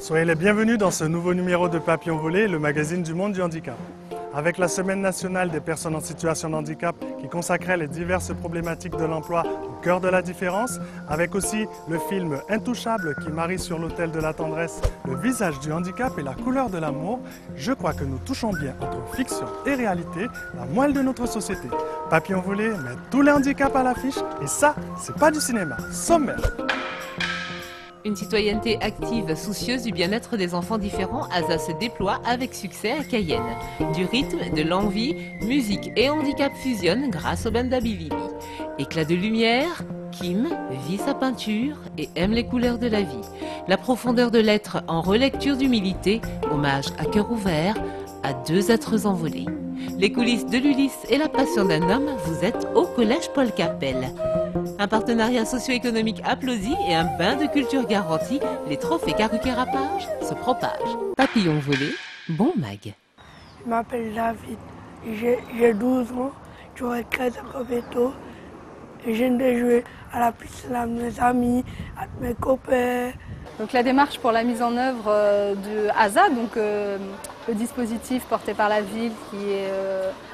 Soyez les bienvenus dans ce nouveau numéro de Papillon Volé, le magazine du monde du handicap. Avec la Semaine nationale des personnes en situation de handicap qui consacrait les diverses problématiques de l'emploi au cœur de la différence, avec aussi le film Intouchable qui marie sur l'autel de la tendresse le visage du handicap et la couleur de l'amour, je crois que nous touchons bien entre fiction et réalité la moelle de notre société. Papillon Volé met tous les handicaps à l'affiche et ça, c'est pas du cinéma, sommaire. Une citoyenneté active, soucieuse du bien-être des enfants différents, ASA se déploie avec succès à Cayenne. Du rythme, de l'envie, musique et handicap fusionnent grâce au Banda Billy. Éclat de lumière, Kim vit sa peinture et aime les couleurs de la vie. La profondeur de l'être en relecture d'humilité, hommage à cœur ouvert à deux êtres envolés. Les coulisses de l'Ulysse et la passion d'un homme, vous êtes au Collège Paul Capel. Un partenariat socio-économique applaudi et un bain de culture garanti, les trophées Caruquet-Rapage se propagent. Papillon volé, bon mag. Je m'appelle David, j'ai 12 ans, j'aurai 13 ans bientôt. Et je viens de jouer à la piscine avec mes amis, avec mes copains. Donc la démarche pour la mise en œuvre de ASA, donc le dispositif porté par la ville qui est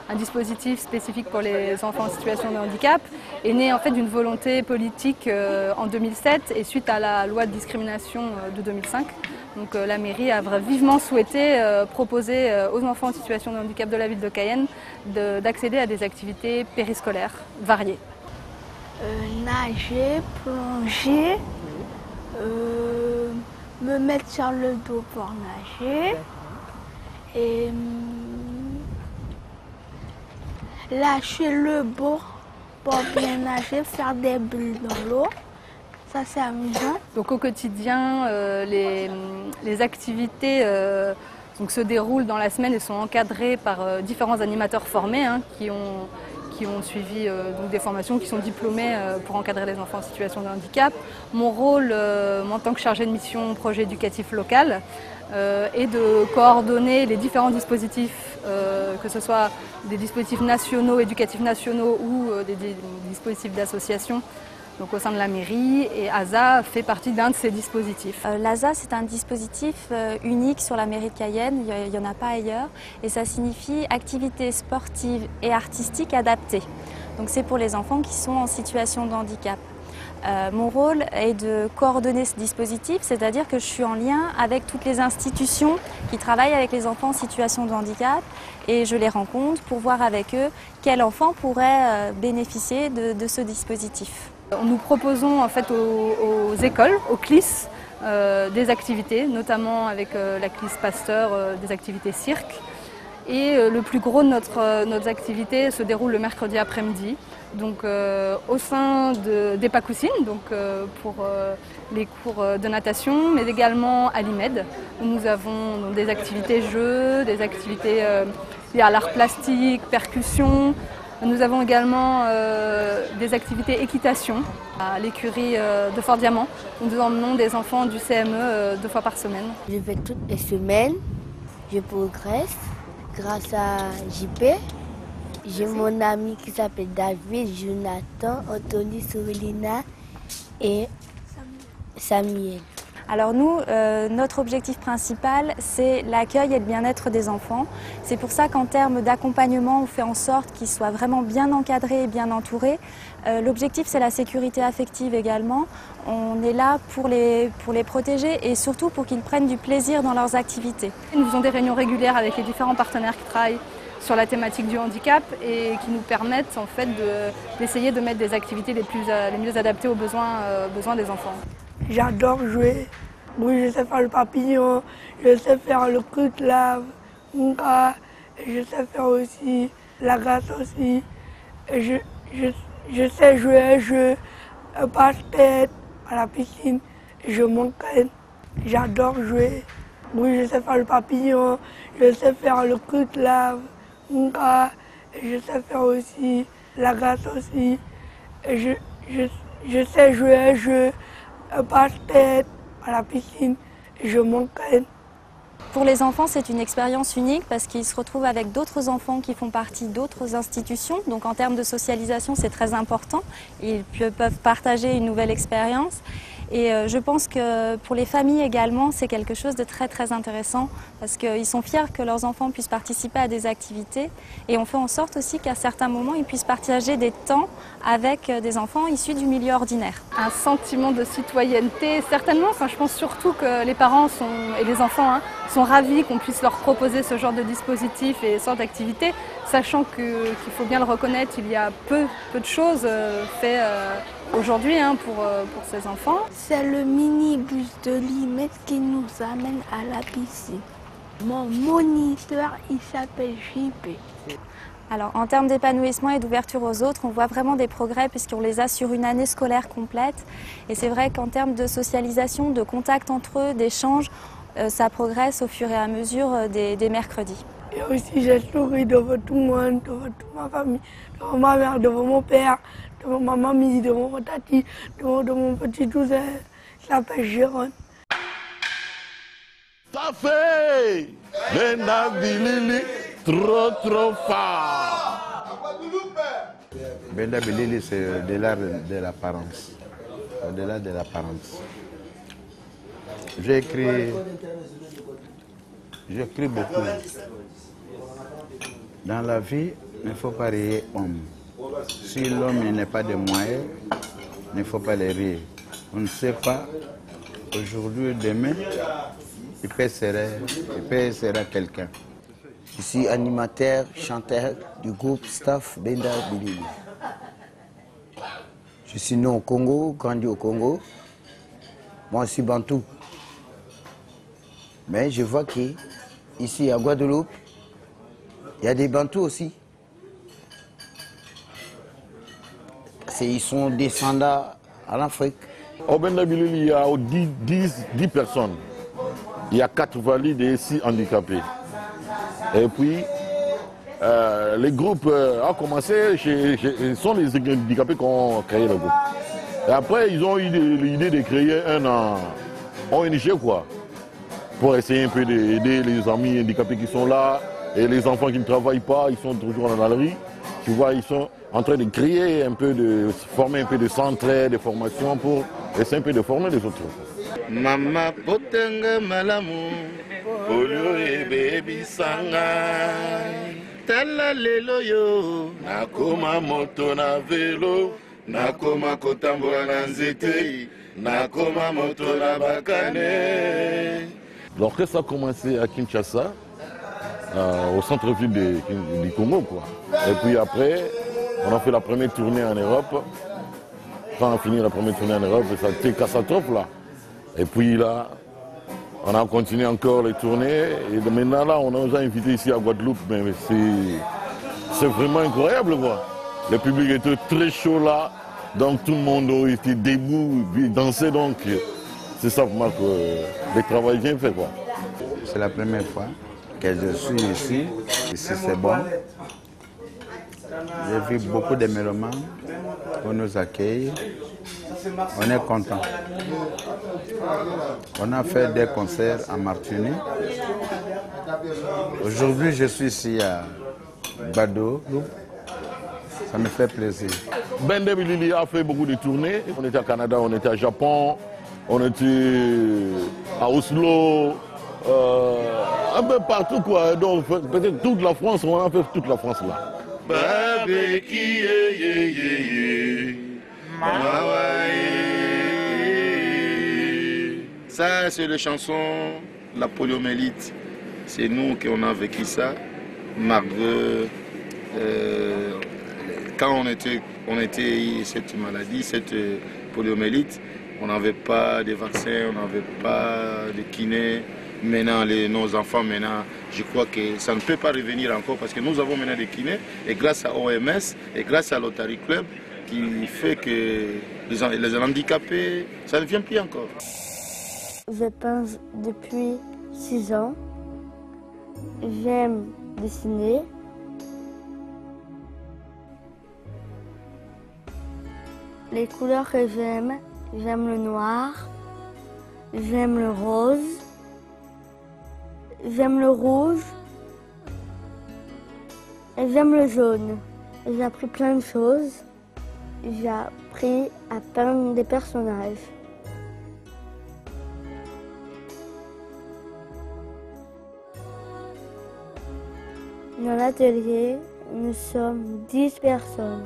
un dispositif spécifique pour les enfants en situation de handicap, est né en fait d'une volonté politique en 2007 et suite à la loi de discrimination de 2005. Donc la mairie a vivement souhaité proposer aux enfants en situation de handicap de la ville de Cayenne d'accéder à des activités périscolaires variées. Nager, plonger, me mettre sur le dos pour nager et lâcher le bord pour bien nager, faire des bulles dans l'eau. Ça c'est amusant. Donc au quotidien, les activités donc, se déroulent dans la semaine et sont encadrées par différents animateurs formés qui ont suivi donc des formations, qui sont diplômés pour encadrer les enfants en situation de handicap. Mon rôle en tant que chargée de mission projet éducatif local est de coordonner les différents dispositifs, que ce soit des dispositifs nationaux, éducatifs nationaux ou des dispositifs d'association. Donc au sein de la mairie, et ASA fait partie d'un de ces dispositifs. L'ASA, c'est un dispositif unique sur la mairie de Cayenne, il n'y en a pas ailleurs, et ça signifie activités sportives et artistiques adaptées. Donc c'est pour les enfants qui sont en situation de handicap. Mon rôle est de coordonner ce dispositif, c'est-à-dire que je suis en lien avec toutes les institutions qui travaillent avec les enfants en situation de handicap et je les rencontre pour voir avec eux quel enfant pourrait bénéficier de ce dispositif. Nous proposons en fait aux écoles, aux CLIS, des activités, notamment avec la CLIS Pasteur, des activités cirque. Et le plus gros de notre activité se déroule le mercredi après-midi, donc au sein d'EPACoussine, donc pour les cours de natation, mais également à l'IMED, où nous avons donc, des activités jeux, des activités liées à l'art plastique, percussion. Nous avons également des activités équitation à l'écurie de Fort-Diamant, où nous emmenons des enfants du CME 2 fois par semaine. Je vais toutes les semaines, je progresse grâce à JP. J'ai mon ami qui s'appelle David, Jonathan, Anthony, Sourelina et Samuel. Alors nous, notre objectif principal, c'est l'accueil et le bien-être des enfants. C'est pour ça qu'en termes d'accompagnement, on fait en sorte qu'ils soient vraiment bien encadrés et bien entourés. L'objectif, c'est la sécurité affective également. On est là pour les protéger et surtout pour qu'ils prennent du plaisir dans leurs activités. Nous faisons des réunions régulières avec les différents partenaires qui travaillent sur la thématique du handicap et qui nous permettent en fait d'essayer de mettre des activités les mieux adaptées aux besoins des enfants. J'adore jouer. Oui, je sais faire le papillon, je sais faire le coup de lave, je sais faire aussi la glace aussi. Je sais jouer un jeu, un basket à la piscine, je m'entraîne. J'adore jouer. Oui, je sais faire le papillon, je sais faire le coup de lave, je sais faire aussi la glace aussi. Je sais jouer un jeu, un basket à la piscine, je m'entraîne. Pour les enfants, c'est une expérience unique parce qu'ils se retrouvent avec d'autres enfants qui font partie d'autres institutions. Donc en termes de socialisation, c'est très important. Ils peuvent partager une nouvelle expérience. Et je pense que pour les familles également, c'est quelque chose de très très intéressant parce qu'ils sont fiers que leurs enfants puissent participer à des activités et on fait en sorte aussi qu'à certains moments, ils puissent partager des temps avec des enfants issus du milieu ordinaire. Un sentiment de citoyenneté, certainement. Enfin, je pense surtout que les parents et les enfants sont ravis qu'on puisse leur proposer ce genre de dispositif et ce genre d'activité, sachant qu'il faut bien le reconnaître, il y a peu de choses faites aujourd'hui pour ces enfants. C'est le minibus de l'IMED qui nous amène à la piscine. Mon moniteur, il s'appelle JP. Alors, en termes d'épanouissement et d'ouverture aux autres, on voit vraiment des progrès puisqu'on les a sur une année scolaire complète. Et c'est vrai qu'en termes de socialisation, de contact entre eux, d'échange, ça progresse au fur et à mesure des mercredis. Et aussi, j'ai souri devant tout le monde, devant toute ma famille, devant ma mère, devant mon père, devant ma mamie, devant mon tati, devant mon petit cousin, qui s'appelle Jérôme. Ça fait Benda Bilili trop fort. Benda Bilili, c'est au-delà de l'apparence. Au-delà de l'apparence. J'ai écrit beaucoup. Dans la vie, il ne faut pas rire homme. Si l'homme n'est pas de moyens, il ne faut pas les rire. On ne sait pas, aujourd'hui ou demain, il peut sera quelqu'un. Je suis animateur, chanteur du groupe staff Benda Bilili. Je suis né au Congo, grandi au Congo. Moi, je suis bantou. Mais je vois qu'ici à Guadeloupe, il y a des bantous aussi. Ils sont descendants à l'Afrique. Au Benda Bilili, il y a 10 personnes. Il y a 4 valides et 6 handicapés. Et puis, les groupes ont commencé, ce sont les handicapés qui ont créé le groupe. Et après, ils ont eu l'idée de créer un ONG, quoi, pour essayer un peu d'aider les amis handicapés qui sont là et les enfants qui ne travaillent pas, ils sont toujours dans la rue. Tu vois, ils sont en train de créer un peu, de former un peu de centres, de formations pour essayer un peu de former les autres. Mama potenga malamu polio e baby sanga tala lelo yo nakoma moto na velo nakoma kotambola na nzete nakoma moto na bakane. L'orchestre a commencé à Kinshasa, au centre-ville du Congo, quoi. Et puis après, on a fait la première tournée en Europe. Quand on a fini la première tournée en Europe, ça a été catastrophe là. Et puis là, on a continué encore les tournées. Et maintenant là, on nous a invités ici à Guadeloupe. Mais c'est vraiment incroyable, quoi. Le public était très chaud là. Donc tout le monde était debout, dansait. Donc c'est ça pour moi que le travail bien fait, quoi. C'est la première fois que je suis ici. Ici c'est bon. J'ai vu beaucoup de mélomanes pour nous accueillir. On est content. On a fait des concerts à Martinique. Aujourd'hui, je suis ici à Bado. Ça me fait plaisir. Benda Bilili a fait beaucoup de tournées. On était au Canada, on était au Japon, on était à Oslo, un peu partout, quoi. Donc peut-être toute la France, on a fait toute la France là. Ça, c'est la chanson La poliomyélite. C'est nous qui on a vécu ça. Malgré quand on était cette maladie, cette poliomyélite, on n'avait pas de vaccin, on n'avait pas de kiné. Maintenant, nos enfants, maintenant, je crois que ça ne peut pas revenir encore parce que nous avons maintenant des kinés et grâce à OMS et grâce à l'Otari Club qui fait que les handicapés, ça ne vient plus encore. Je pense depuis 6 ans. J'aime dessiner. Les couleurs que j'aime le noir, j'aime le rose, j'aime le rouge et j'aime le jaune. J'ai appris plein de choses. J'ai appris à peindre des personnages. Dans l'atelier, nous sommes 10 personnes.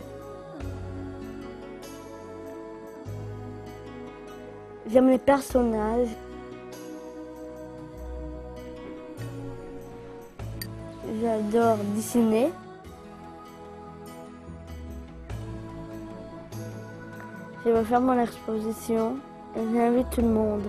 J'aime les personnages. J'adore dessiner. Je vais faire mon exposition et j'invite tout le monde.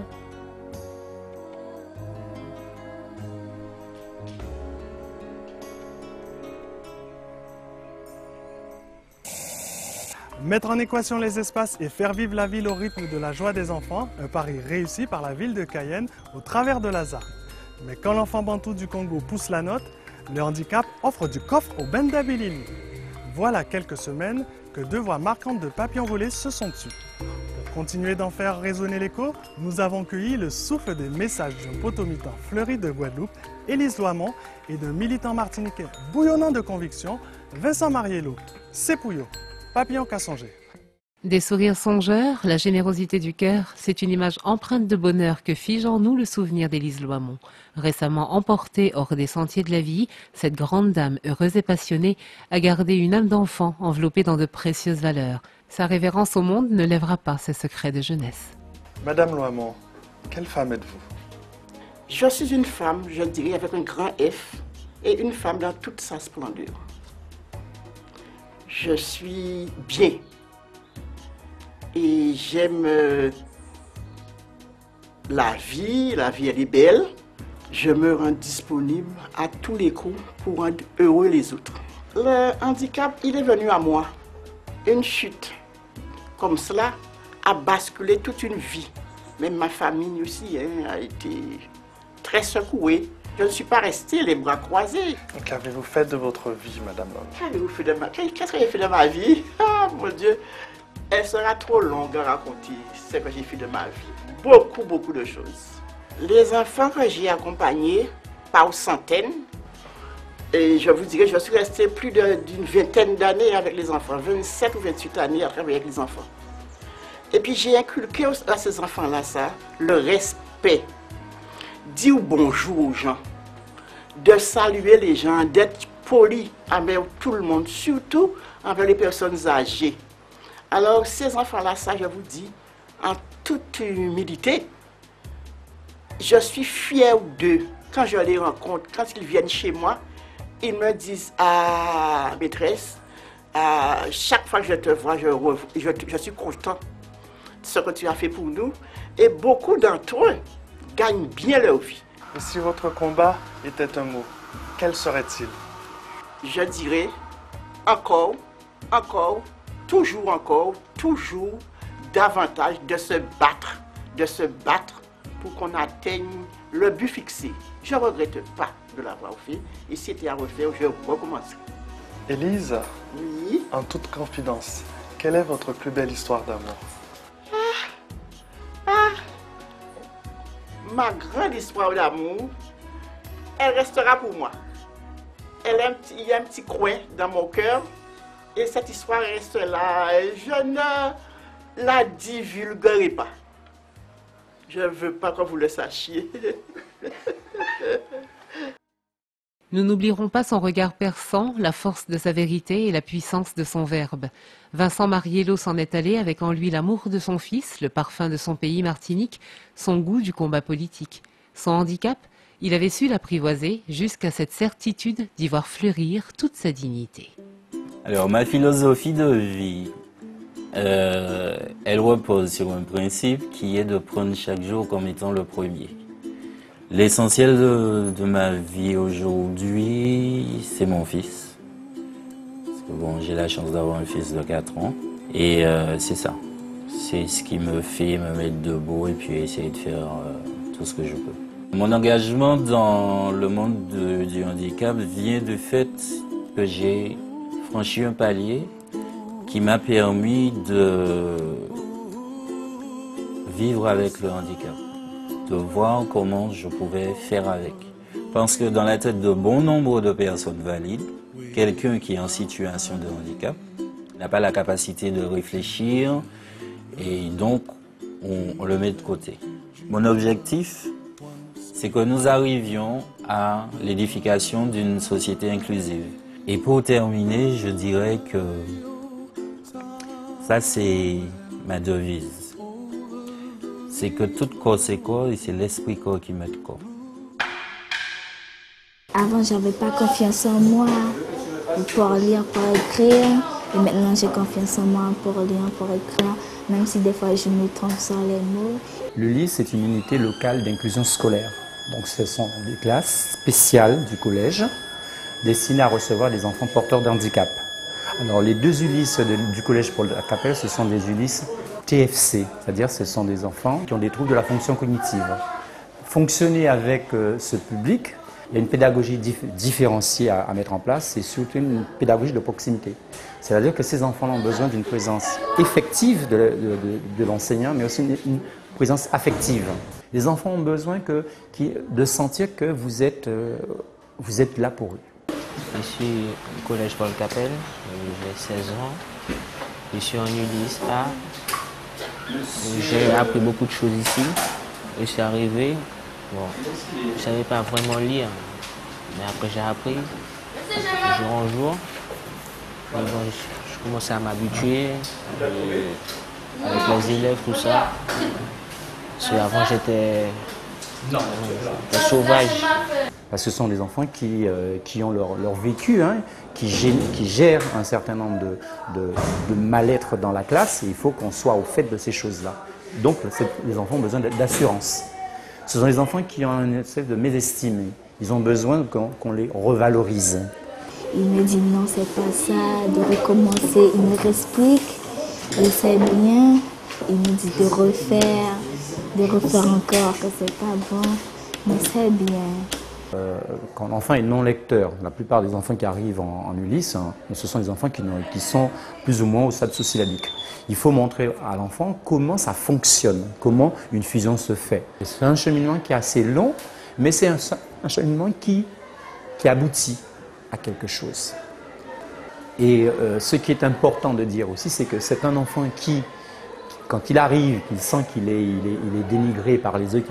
Mettre en équation les espaces et faire vivre la ville au rythme de la joie des enfants, un pari réussi par la ville de Cayenne au travers de l'ASA. Mais quand l'enfant bantou du Congo pousse la note, le handicap offre du coffre au Benda Bilili. Voilà quelques semaines que 2 voix marquantes de papillons volés se sont tues. Pour continuer d'en faire résonner l'écho, nous avons cueilli le souffle des messages d'un potomitan fleuri de Guadeloupe, Élise Loimont, et d'un militant martiniquais bouillonnant de conviction, Vincent Mariello. C'est Pouillot. Papillon qu'a songé. Des sourires songeurs, la générosité du cœur, c'est une image empreinte de bonheur que fige en nous le souvenir d'Élise Loimont. Récemment emportée hors des sentiers de la vie, cette grande dame heureuse et passionnée a gardé une âme d'enfant enveloppée dans de précieuses valeurs. Sa révérence au monde ne lèvera pas ses secrets de jeunesse. Madame Loimont, quelle femme êtes-vous? Je suis une femme, je dirais, avec un grand F, et une femme dans toute sa splendeur. Je suis bien. Et j'aime la vie elle est belle. Je me rends disponible à tous les coups pour rendre heureux les autres. Le handicap, il est venu à moi. Une chute comme cela a basculé toute une vie. Même ma famille aussi a été très secouée. Je ne suis pas restée les bras croisés. Qu'avez-vous fait de votre vie, Madame Loimont? Qu'est-ce que j'ai fait de ma vie? Ah, mon Dieu! Elle sera trop longue à raconter ce que j'ai fait de ma vie. Beaucoup, beaucoup de choses. Les enfants que j'ai accompagnés, par centaines, et je vous dirais, je suis restée plus d'une vingtaine d'années avec les enfants, 27 ou 28 années à travailler avec les enfants. Et puis j'ai inculqué à ces enfants-là ça, le respect, dire bonjour aux gens, de saluer les gens, d'être poli envers tout le monde, surtout envers les personnes âgées. Alors, ces enfants-là, ça, je vous dis, en toute humilité, je suis fière d'eux. Quand je les rencontre, quand ils viennent chez moi, ils me disent, ah, maîtresse, chaque fois que je te vois, je suis content de ce que tu as fait pour nous. Et beaucoup d'entre eux gagnent bien leur vie. Et si votre combat était un mot, quel serait-il? Je dirais encore, toujours davantage de se battre pour qu'on atteigne le but fixé. Je ne regrette pas de l'avoir fait et si c'était à refaire, je recommencerai. Élise, oui? En toute confidence, quelle est votre plus belle histoire d'amour? Ma grande histoire d'amour, elle restera pour moi. Il y a un petit coin dans mon cœur. Et cette histoire reste là. Je ne la divulguerai pas. Je ne veux pas que vous le sachiez. Nous n'oublierons pas son regard perçant, la force de sa vérité et la puissance de son verbe. Vincent Mariello s'en est allé avec en lui l'amour de son fils, le parfum de son pays Martinique, son goût du combat politique. Son handicap, il avait su l'apprivoiser jusqu'à cette certitude d'y voir fleurir toute sa dignité. Alors, ma philosophie de vie, elle repose sur un principe qui est de prendre chaque jour comme étant le premier. L'essentiel de ma vie aujourd'hui, c'est mon fils. Parce que bon, j'ai la chance d'avoir un fils de 4 ans. Et c'est ça. C'est ce qui me fait me mettre debout et puis essayer de faire tout ce que je peux. Mon engagement dans le monde du handicap vient du fait que j'ai franchi un palier qui m'a permis de vivre avec le handicap, de voir comment je pouvais faire avec. Parce que dans la tête de bon nombre de personnes valides, quelqu'un qui est en situation de handicap n'a pas la capacité de réfléchir et donc on le met de côté. Mon objectif, c'est que nous arrivions à l'édification d'une société inclusive. Et pour terminer, je dirais que ça, c'est ma devise. C'est que tout corps, c'est corps, et c'est l'esprit corps qui met le corps. Avant, j'avais pas confiance en moi pour lire, pour écrire. Et maintenant, j'ai confiance en moi pour lire, pour écrire, même si des fois je me trompe sur les mots. L'ULIS, c'est une unité locale d'inclusion scolaire. Donc, ce sont des classes spéciales du collège destinées à recevoir des enfants porteurs de handicap. Alors, les deux ULIS du collège Paul-Capelle, ce sont des ULIS TFC, c'est-à-dire ce sont des enfants qui ont des troubles de la fonction cognitive. Fonctionner avec ce public, il y a une pédagogie différenciée à mettre en place, c'est surtout une pédagogie de proximité. C'est-à-dire que ces enfants ont besoin d'une présence effective de l'enseignant, mais aussi une présence affective. Les enfants ont besoin de sentir que vous êtes là pour eux. Je suis au collège Paul-Capelle, j'ai 16 ans, je suis en ULIS A. J'ai appris beaucoup de choses ici. Je suis arrivé, bon, je ne savais pas vraiment lire, mais après j'ai appris, jour en jour. Et bon, je commençais à m'habituer avec les élèves, tout ça. Parce qu'avant j'étais sauvage. Parce que ce sont des enfants qui ont leur vécu, hein, qui gèrent un certain nombre de mal-être dans la classe, et il faut qu'on soit au fait de ces choses-là. Donc les enfants ont besoin d'assurance. Ce sont des enfants qui ont une espèce de mésestime. Ils ont besoin qu'on les revalorise. Il me dit non, c'est pas ça, de recommencer. Il me explique, il sait bien. Il me dit de refaire encore, que c'est pas bon, mais c'est bien. Quand l'enfant est non lecteur, la plupart des enfants qui arrivent en ULIS, hein, ce sont des enfants qui sont plus ou moins au stade sous-syllabique. Il faut montrer à l'enfant comment ça fonctionne, comment une fusion se fait. C'est un cheminement qui est assez long, mais c'est un cheminement qui aboutit à quelque chose. Et ce qui est important de dire aussi, c'est que c'est un enfant qui, quand il arrive, qu'il sent qu'il est dénigré par les autres,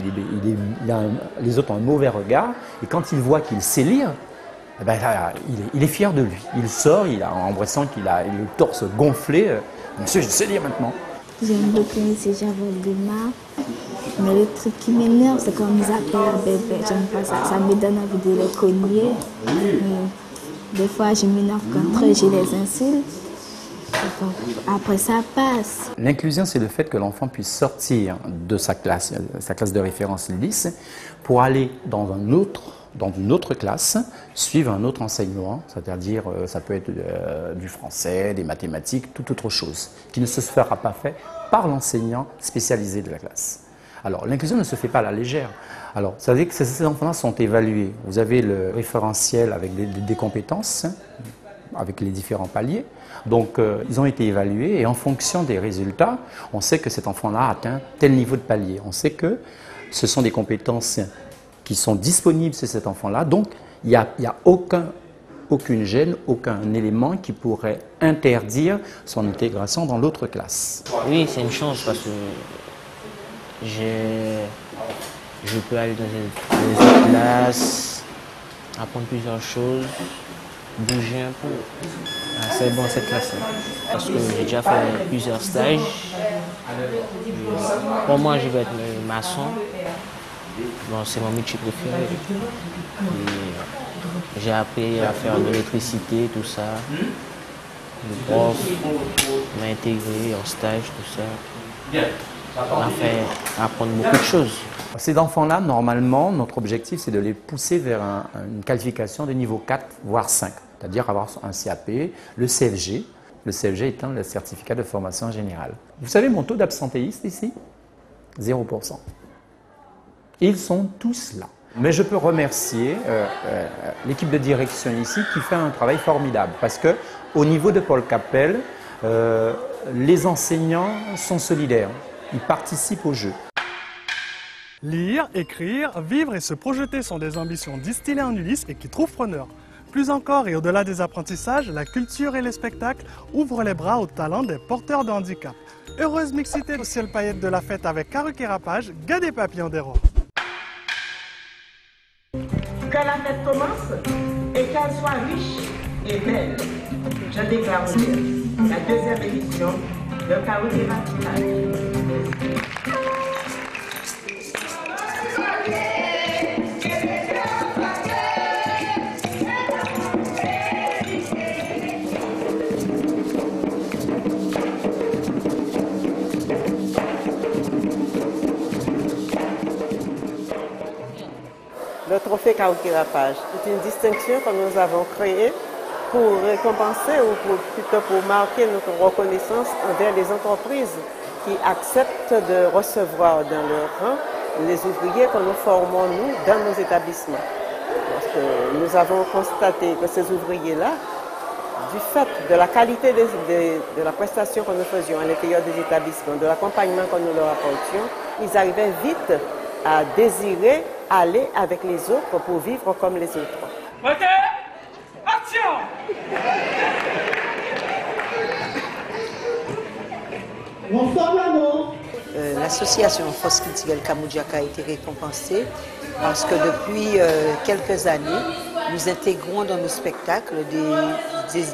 les autres ont un mauvais regard, et quand il voit qu'il sait lire, eh ben, il est fier de lui. Il sort, en embrassant qu'il a le torse gonflé. Monsieur, je sais lire maintenant. J'aime beaucoup ces Javelina, mais le truc qui m'énerve, c'est quand ils appellent la bébé. J'aime pas ça, ça me donne envie de les cogner. Des fois, je m'énerve contre eux, je les insulte. Après, ça passe. L'inclusion, c'est le fait que l'enfant puisse sortir de sa classe de référence LIS, pour aller dans une autre classe, suivre un autre enseignement, c'est-à-dire ça peut être du français, des mathématiques, toute autre chose, qui ne se fera pas fait par l'enseignant spécialisé de la classe. Alors, l'inclusion ne se fait pas à la légère. Alors, ça veut dire que ces enfants-là sont évalués. Vous avez le référentiel avec des compétences, avec les différents paliers. Donc, ils ont été évalués et en fonction des résultats, on sait que cet enfant-là a atteint tel niveau de palier. On sait que ce sont des compétences qui sont disponibles chez cet enfant-là. Donc, il n'y a aucune gêne, aucun élément qui pourrait interdire son intégration dans l'autre classe. Oui, c'est une chance parce que je peux aller dans les autres classes, apprendre plusieurs choses, bouger un peu. Ah, c'est bon cette classe-là. Parce que j'ai déjà fait plusieurs stages. Pour moi, je vais être maçon. Bon, c'est mon métier préféré. J'ai appris à faire de l'électricité, tout ça. Le prof m'a intégré en stage, tout ça. On m'a fait apprendre beaucoup de choses. Ces enfants-là, normalement, notre objectif, c'est de les pousser vers une qualification de niveau 4, voire 5. C'est-à-dire avoir un CAP, le CFG. Le CFG étant le certificat de formation générale. Vous savez mon taux d'absentéistes ici? 0%. Ils sont tous là. Mais je peux remercier l'équipe de direction ici qui fait un travail formidable. Parce qu'au niveau de Paul-Capelle, les enseignants sont solidaires. Ils participent au jeu. Lire, écrire, vivre et se projeter sont des ambitions distillées en ULIS et qui trouvent preneur. Plus encore et au-delà des apprentissages, la culture et les spectacles ouvrent les bras aux talents des porteurs de handicap. Heureuse mixité au ciel paillette de la fête avec Caruc et Rapage, Gade et Papillon des Rois. Que la riche et belle. Je déclare ouverte la deuxième édition de Kaothérapie. Le trophée Kaothérapage est une distinction que nous avons créée pour récompenser ou plutôt pour marquer notre reconnaissance envers les entreprises qui acceptent de recevoir dans leur rang les ouvriers que nous formons nous dans nos établissements. Parce que nous avons constaté que ces ouvriers-là, du fait de la qualité de la prestation que nous faisions à l'intérieur des établissements, de l'accompagnement que nous leur apportions, ils arrivaient vite à désirer aller avec les autres pour vivre comme les autres. Ok, action! L'association Force culturelle Kamoudjaka a été récompensée parce que depuis quelques années, nous intégrons dans nos spectacles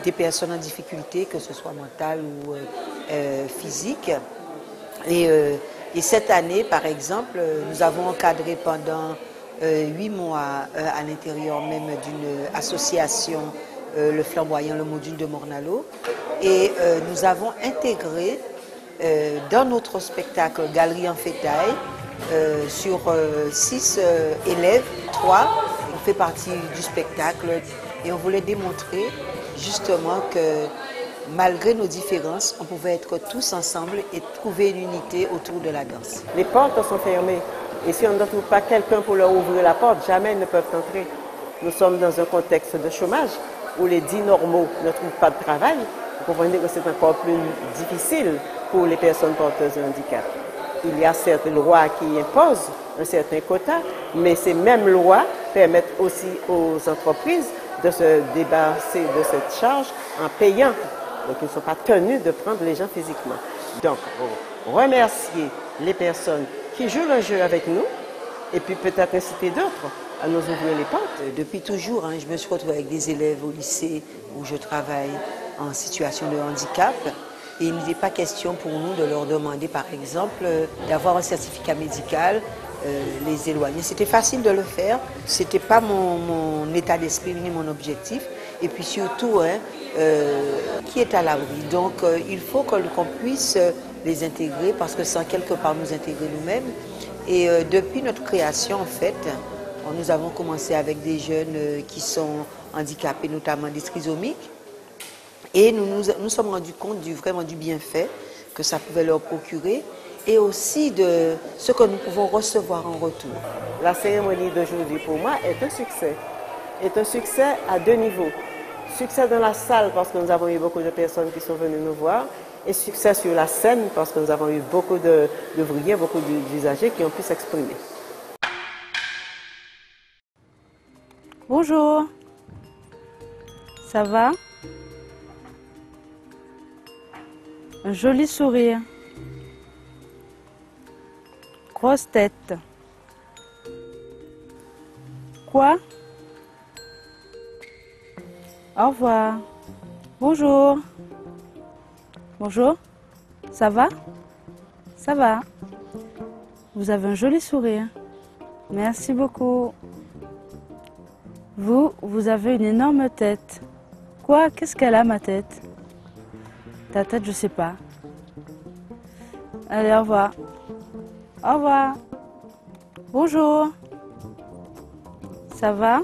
des personnes en difficulté, que ce soit mentale ou physique. Et cette année, par exemple, nous avons encadré pendant 8 mois à l'intérieur même d'une association, le Flamboyant, le module de Mornalo. Et nous avons intégré dans notre spectacle Galerie en Fétail, sur 6 élèves, 3 ont fait partie du spectacle. Et on voulait démontrer justement que malgré nos différences, on pouvait être tous ensemble et trouver une unité autour de la danse. Les portes sont fermées et si on ne trouve pas quelqu'un pour leur ouvrir la porte, jamais ils ne peuvent entrer. Nous sommes dans un contexte de chômage où les dits normaux ne trouvent pas de travail. Vous comprenez que c'est encore plus difficile pour les personnes porteuses de handicap. Il y a certes une loi qui impose un certain quota, mais ces mêmes lois permettent aussi aux entreprises de se débarrasser de cette charge en payant. Donc, ils ne sont pas tenus de prendre les gens physiquement. Donc, remercier les personnes qui jouent le jeu avec nous et puis peut-être inciter d'autres à nous ouvrir les portes. Depuis toujours, je me suis retrouvée avec des élèves au lycée où je travaille en situation de handicap. Et il n'était pas question pour nous de leur demander, par exemple, d'avoir un certificat médical, les éloigner. C'était facile de le faire, ce n'était pas mon état d'esprit ni mon objectif. Et puis surtout, qui est à l'abri. Donc il faut qu'on puisse les intégrer parce que sans quelque part nous intégrer nous-mêmes. Et depuis notre création, en fait, nous avons commencé avec des jeunes qui sont handicapés, notamment des trisomiques. Et nous sommes rendus compte vraiment du bienfait que ça pouvait leur procurer et aussi de ce que nous pouvons recevoir en retour. La cérémonie d'aujourd'hui, pour moi, est un succès. Est un succès à 2 niveaux. Succès dans la salle parce que nous avons eu beaucoup de personnes qui sont venues nous voir et succès sur la scène parce que nous avons eu beaucoup d'ouvriers, beaucoup d'usagers qui ont pu s'exprimer. Bonjour, ça va? Un joli sourire. Grosse tête. Quoi? Au revoir. Bonjour. Bonjour. Ça va? Ça va. Vous avez un joli sourire. Merci beaucoup. Vous avez une énorme tête. Quoi? Qu'est-ce qu'elle a, ma tête? Ta tête, je sais pas. Allez, au revoir. Au revoir. Bonjour. Ça va?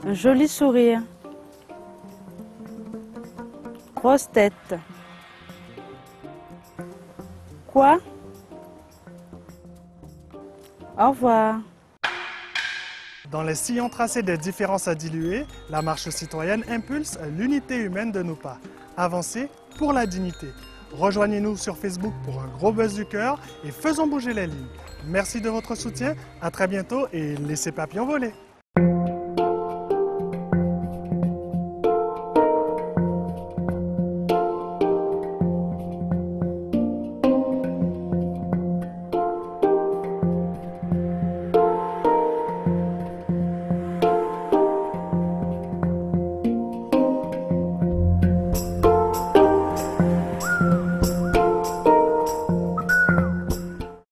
Un joli sourire. Grosse tête. Quoi? Au revoir. Dans les sillons tracés des différences à diluer, la marche citoyenne impulse l'unité humaine de nos pas. Avancez pour la dignité. Rejoignez-nous sur Facebook pour un gros buzz du cœur et faisons bouger les lignes. Merci de votre soutien, à très bientôt et laissez papillon voler.